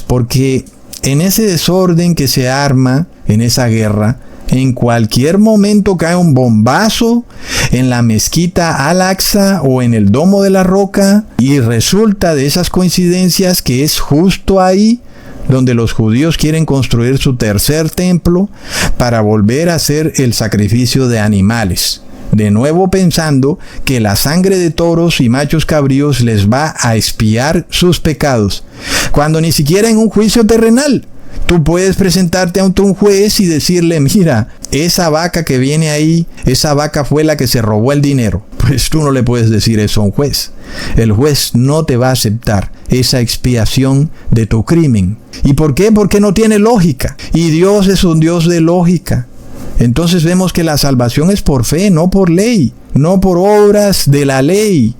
porque en ese desorden que se arma en esa guerra, en cualquier momento cae un bombazo en la mezquita Al-Aqsa o en el Domo de la Roca, y resulta de esas coincidencias que es justo ahí donde los judíos quieren construir su tercer templo para volver a hacer el sacrificio de animales. De nuevo pensando que la sangre de toros y machos cabríos les va a expiar sus pecados, cuando ni siquiera en un juicio terrenal tú puedes presentarte ante un juez y decirle: mira, esa vaca que viene ahí, esa vaca fue la que se robó el dinero. Pues tú no le puedes decir eso a un juez. El juez no te va a aceptar esa expiación de tu crimen. ¿Y por qué? Porque no tiene lógica. Y Dios es un Dios de lógica. Entonces vemos que la salvación es por fe, no por ley, no por obras de la ley.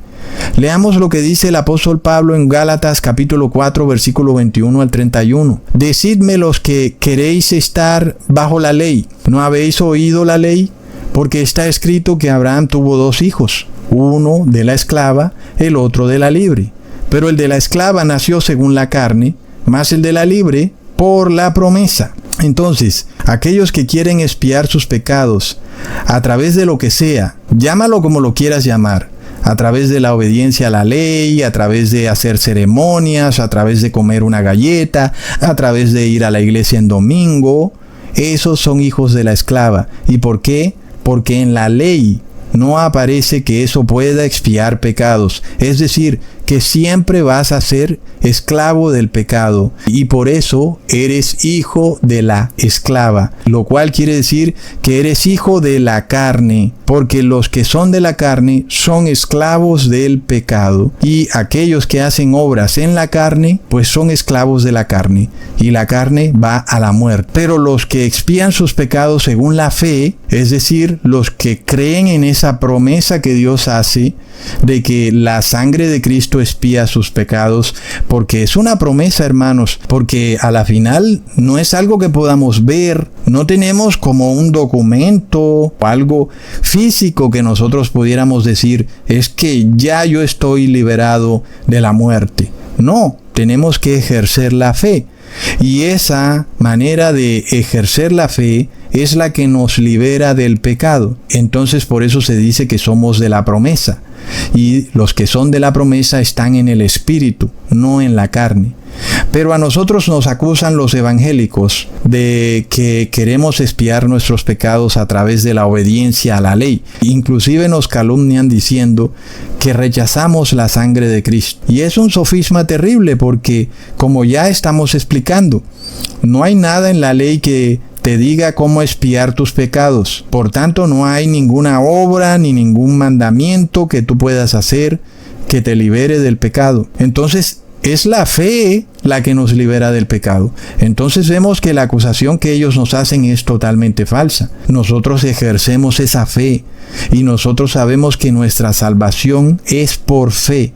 Leamos lo que dice el apóstol Pablo en Gálatas capítulo 4, versículo 21 al 31. Decidme los que queréis estar bajo la ley, ¿no habéis oído la ley? Porque está escrito que Abraham tuvo 2 hijos, uno de la esclava, el otro de la libre. Pero el de la esclava nació según la carne, más el de la libre por la promesa. Entonces, aquellos que quieren expiar sus pecados a través de lo que sea, llámalo como lo quieras llamar, a través de la obediencia a la ley, a través de hacer ceremonias, a través de comer una galleta, a través de ir a la iglesia en domingo, esos son hijos de la esclava. ¿Y por qué? Porque en la ley no aparece que eso pueda expiar pecados. Es decir, que siempre vas a ser esclavo del pecado, y por eso eres hijo de la esclava, lo cual quiere decir que eres hijo de la carne, porque los que son de la carne son esclavos del pecado, y aquellos que hacen obras en la carne, pues son esclavos de la carne, y la carne va a la muerte. Pero los que expían sus pecados según la fe, es decir, los que creen en esa promesa que Dios hace, de que la sangre de Cristo expía sus pecados, porque es una promesa, hermanos, porque a la final no es algo que podamos ver, no tenemos como un documento o algo físico que nosotros pudiéramos decir: es que ya yo estoy liberado de la muerte. No, tenemos que ejercer la fe, y esa manera de ejercer la fe es la que nos libera del pecado. Entonces por eso se dice que somos de la promesa, y los que son de la promesa están en el espíritu, no en la carne. Pero a nosotros nos acusan los evangélicos de que queremos expiar nuestros pecados a través de la obediencia a la ley. Inclusive nos calumnian diciendo que rechazamos la sangre de Cristo. Y es un sofisma terrible, porque, como ya estamos explicando, no hay nada en la ley que te diga cómo expiar tus pecados. Por tanto, no hay ninguna obra ni ningún mandamiento que tú puedas hacer que te libere del pecado. Entonces, es la fe la que nos libera del pecado. Entonces vemos que la acusación que ellos nos hacen es totalmente falsa. Nosotros ejercemos esa fe, y nosotros sabemos que nuestra salvación es por fe,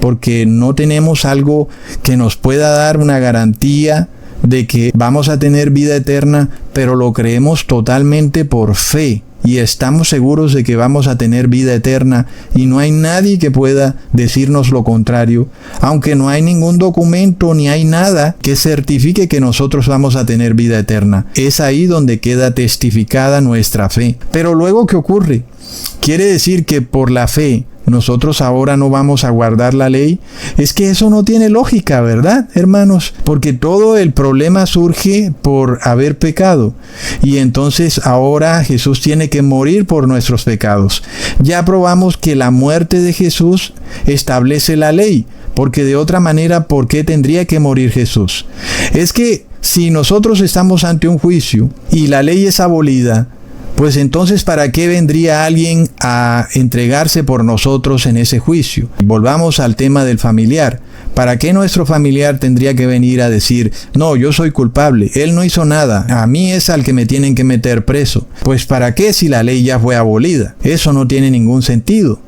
porque no tenemos algo que nos pueda dar una garantía de que vamos a tener vida eterna, pero lo creemos totalmente por fe. Y estamos seguros de que vamos a tener vida eterna, y no hay nadie que pueda decirnos lo contrario, aunque no hay ningún documento ni hay nada que certifique que nosotros vamos a tener vida eterna. Es ahí donde queda testificada nuestra fe. Pero luego, ¿qué ocurre? ¿Quiere decir que por la fe nosotros ahora no vamos a guardar la ley? Es que eso no tiene lógica, ¿verdad, hermanos? Porque todo el problema surge por haber pecado, y entonces ahora Jesús tiene que morir por nuestros pecados. Ya probamos que la muerte de Jesús establece la ley, porque de otra manera, ¿por qué tendría que morir Jesús? Es que si nosotros estamos ante un juicio y la ley es abolida, pues entonces, ¿para qué vendría alguien a entregarse por nosotros en ese juicio? Volvamos al tema del familiar. ¿Para qué nuestro familiar tendría que venir a decir: no, yo soy culpable, él no hizo nada, a mí es al que me tienen que meter preso? Pues ¿para qué si la ley ya fue abolida? Eso no tiene ningún sentido.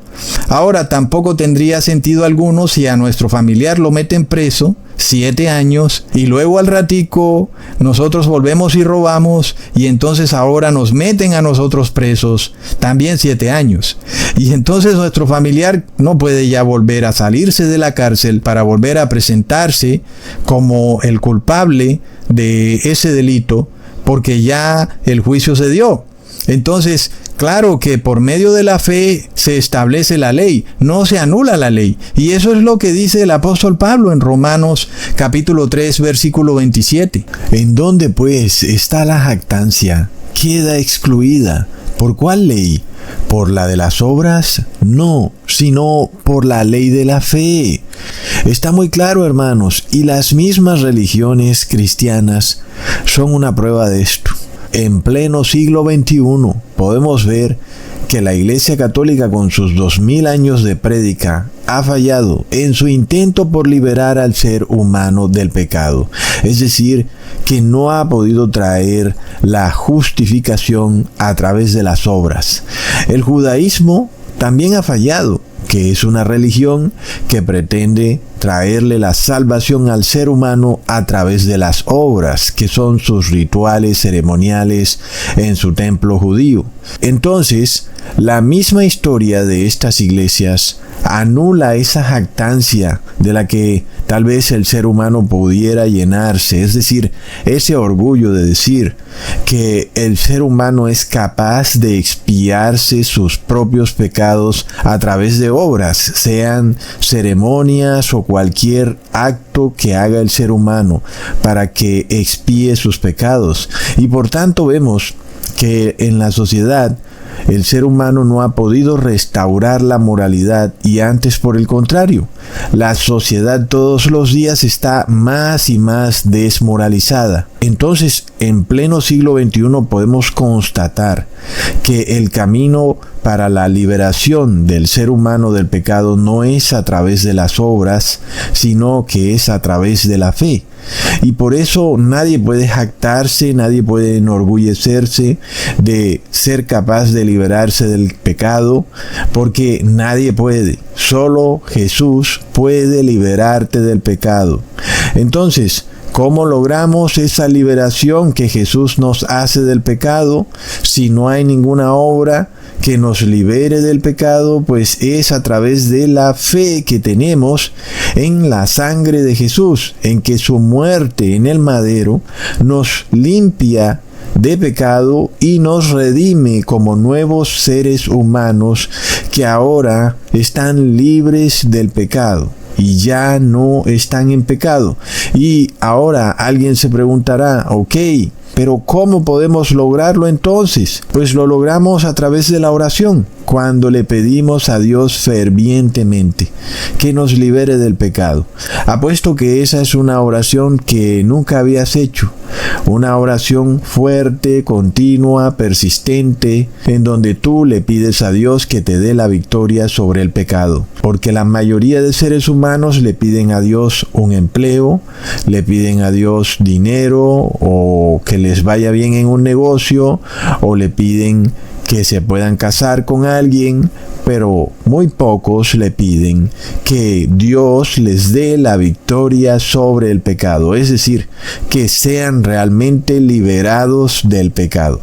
Ahora, tampoco tendría sentido alguno si a nuestro familiar lo meten preso 7 años y luego al ratico nosotros volvemos y robamos y entonces ahora nos meten a nosotros presos también 7 años. Y entonces nuestro familiar no puede ya volver a salirse de la cárcel para volver a presentarse como el culpable de ese delito porque ya el juicio se dio. Entonces, claro que por medio de la fe se establece la ley, no se anula la ley. Y eso es lo que dice el apóstol Pablo en Romanos capítulo 3, versículo 27. ¿En dónde pues está la jactancia? Queda excluida. ¿Por cuál ley? ¿Por la de las obras? No, sino por la ley de la fe. Está muy claro, hermanos, y las mismas religiones cristianas son una prueba de esto. En pleno siglo XXI podemos ver que la Iglesia Católica con sus 2000 años de prédica ha fallado en su intento por liberar al ser humano del pecado. Es decir, que no ha podido traer la justificación a través de las obras. El judaísmo también ha fallado, que es una religión que pretende traerle la salvación al ser humano a través de las obras, que son sus rituales ceremoniales en su templo judío. Entonces, la misma historia de estas iglesias anula esa jactancia de la que tal vez el ser humano pudiera llenarse, es decir, ese orgullo de decir que el ser humano es capaz de expiarse sus propios pecados a través de obras, sean ceremonias o cualquier acto que haga el ser humano para que expíe sus pecados. Y por tanto vemos que en la sociedad el ser humano no ha podido restaurar la moralidad y antes, por el contrario, la sociedad todos los días está más y más desmoralizada. Entonces, en pleno siglo XXI podemos constatar que el camino para la liberación del ser humano del pecado no es a través de las obras, sino que es a través de la fe. Y por eso nadie puede jactarse, nadie puede enorgullecerse de ser capaz de liberarse del pecado, porque nadie puede. Solo Jesús puede liberarte del pecado. Entonces, ¿cómo logramos esa liberación que Jesús nos hace del pecado? Si no hay ninguna obra que nos libere del pecado, pues es a través de la fe que tenemos en la sangre de Jesús, en que su muerte en el madero nos limpia de pecado y nos redime como nuevos seres humanos que ahora están libres del pecado y ya no están en pecado. Y ahora alguien se preguntará, ok, pero ¿cómo podemos lograrlo entonces? Pues lo logramos a través de la oración, cuando le pedimos a Dios fervientemente que nos libere del pecado. Apuesto que esa es una oración que nunca habías hecho, una oración fuerte, continua, persistente, en donde tú le pides a Dios que te dé la victoria sobre el pecado. Porque la mayoría de seres humanos le piden a Dios un empleo, le piden a Dios dinero o que les vaya bien en un negocio, o le piden que se puedan casar con alguien, pero muy pocos le piden que Dios les dé la victoria sobre el pecado, es decir, que sean realmente liberados del pecado.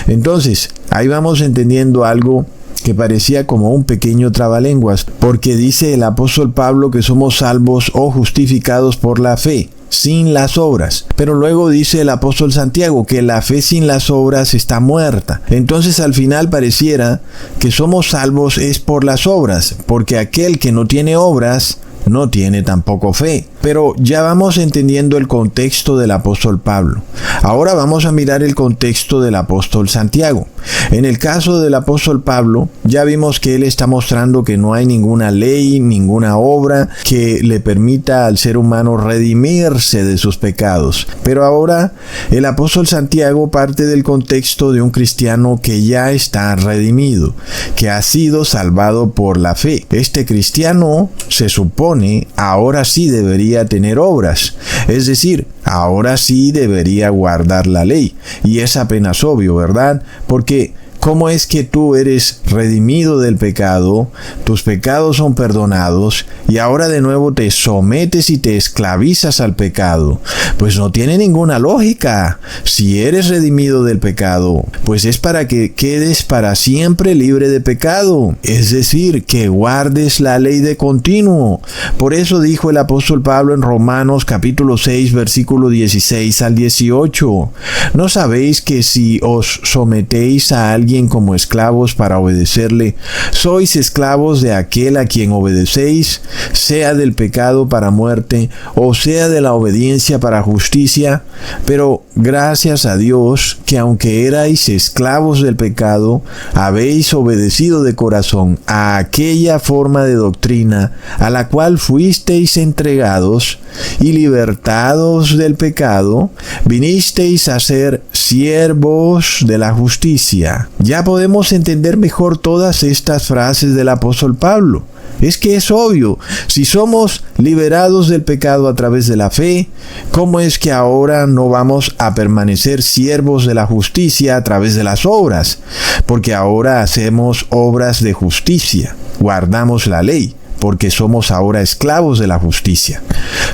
Entonces, ahí vamos entendiendo algo que parecía como un pequeño trabalenguas, porque dice el apóstol Pablo que somos salvos o justificados por la fe, sin las obras. Pero luego dice el apóstol Santiago que la fe sin las obras está muerta. Entonces al final pareciera que somos salvos es por las obras, porque aquel que no tiene obras no tiene tampoco fe. Pero ya vamos entendiendo el contexto del apóstol Pablo. Ahora vamos a mirar el contexto del apóstol Santiago. En el caso del apóstol Pablo, ya vimos que él está mostrando que no hay ninguna ley, ninguna obra que le permita al ser humano redimirse de sus pecados. Pero ahora el apóstol Santiago parte del contexto de un cristiano que ya está redimido, que ha sido salvado por la fe. Este cristiano se supone ahora sí debería tener obras, es decir, ahora sí debería guardar la ley. Y es apenas obvio, ¿verdad? Porque ¿Cómo es que tú eres redimido del pecado, tus pecados son perdonados y ahora de nuevo te sometes y te esclavizas al pecado? Pues no tiene ninguna lógica. Si eres redimido del pecado, pues es para que quedes para siempre libre de pecado, es decir, que guardes la ley de continuo. Por eso dijo el apóstol Pablo en Romanos capítulo 6 versículo 16 al 18: ¿No sabéis que si os sometéis a alguien como esclavos para obedecerle, sois esclavos de aquel a quien obedecéis, sea del pecado para muerte, o sea de la obediencia para justicia? Pero gracias a Dios que aunque erais esclavos del pecado, habéis obedecido de corazón a aquella forma de doctrina a la cual fuisteis entregados, y libertados del pecado, vinisteis a ser siervos de la justicia. Ya podemos entender mejor todas estas frases del apóstol Pablo. Es que es obvio, si somos liberados del pecado a través de la fe, ¿cómo es que ahora no vamos a permanecer siervos de la justicia a través de las obras? Porque ahora hacemos obras de justicia, guardamos la ley, porque somos ahora esclavos de la justicia.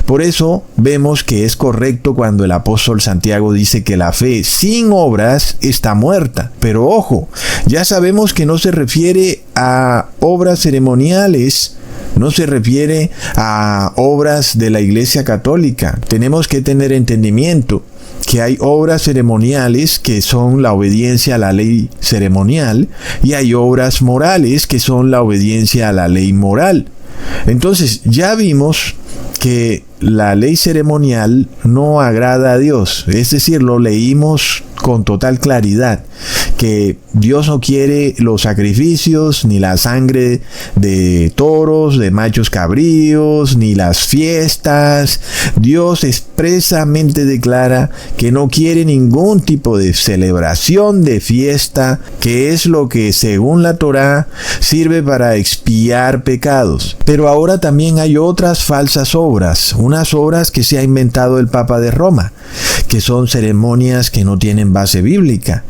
Por eso vemos que es correcto cuando el apóstol Santiago dice que la fe sin obras está muerta. Pero ojo, ya sabemos que no se refiere a obras ceremoniales, no se refiere a obras de la Iglesia Católica. Tenemos que tener entendimiento que hay obras ceremoniales que son la obediencia a la ley ceremonial y hay obras morales que son la obediencia a la ley moral. Entonces ya vimos que la ley ceremonial no agrada a Dios, es decir, lo leímos con total claridad, que Dios no quiere los sacrificios, ni la sangre de toros, de machos cabríos, ni las fiestas. Dios expresamente declara que no quiere ningún tipo de celebración de fiesta, que es lo que según la Torá sirve para expiar pecados. Pero ahora también hay otras falsas obras, unas obras que se ha inventado el Papa de Roma, que son ceremonias que no tienen base bíblica,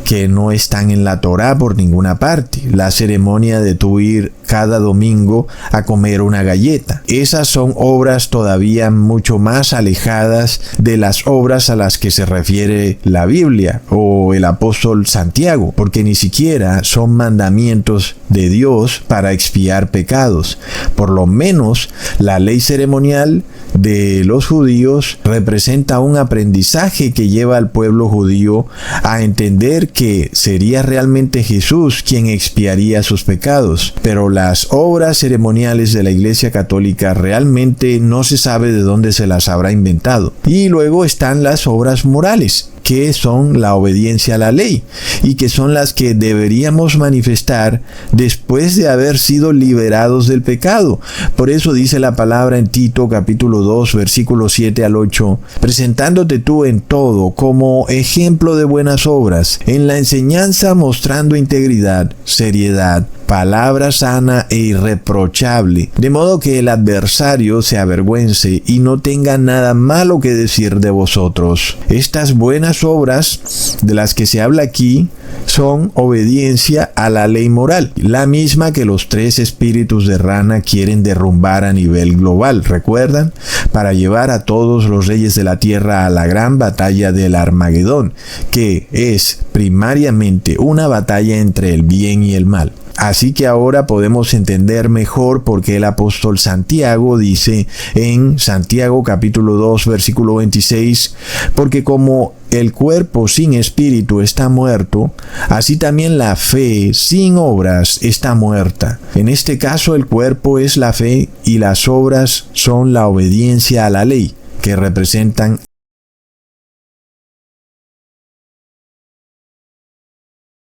que no están en la Torá por ninguna parte. La ceremonia de tú ir cada domingo a comer una galleta. Esas son obras todavía mucho más alejadas de las obras a las que se refiere la Biblia o el apóstol Santiago, porque ni siquiera son mandamientos de Dios para expiar pecados. Por lo menos la ley ceremonial de los judíos representa un aprendizaje que lleva al pueblo judío a entender que sería realmente Jesús quien expiaría sus pecados. Pero las obras ceremoniales de la Iglesia Católica realmente no se sabe de dónde se las habrá inventado. Y luego están las obras morales, que son la obediencia a la ley y que son las que deberíamos manifestar después de haber sido liberados del pecado. Por eso dice la palabra en Tito capítulo 2 versículos 7 al 8: presentándote tú en todo como ejemplo de buenas obras, en la enseñanza mostrando integridad, seriedad, palabra sana e irreprochable, de modo que el adversario se avergüence y no tenga nada malo que decir de vosotros. Estas buenas obras de las que se habla aquí son obediencia a la ley moral, la misma que los 3 espíritus de rana quieren derrumbar a nivel global, ¿recuerdan? Para llevar a todos los reyes de la tierra a la gran batalla del Armagedón, que es primariamente una batalla entre el bien y el mal. Así que ahora podemos entender mejor por qué el apóstol Santiago dice en Santiago capítulo 2 versículo 26: porque como el cuerpo sin espíritu está muerto, así también la fe sin obras está muerta. En este caso el cuerpo es la fe y las obras son la obediencia a la ley, que representan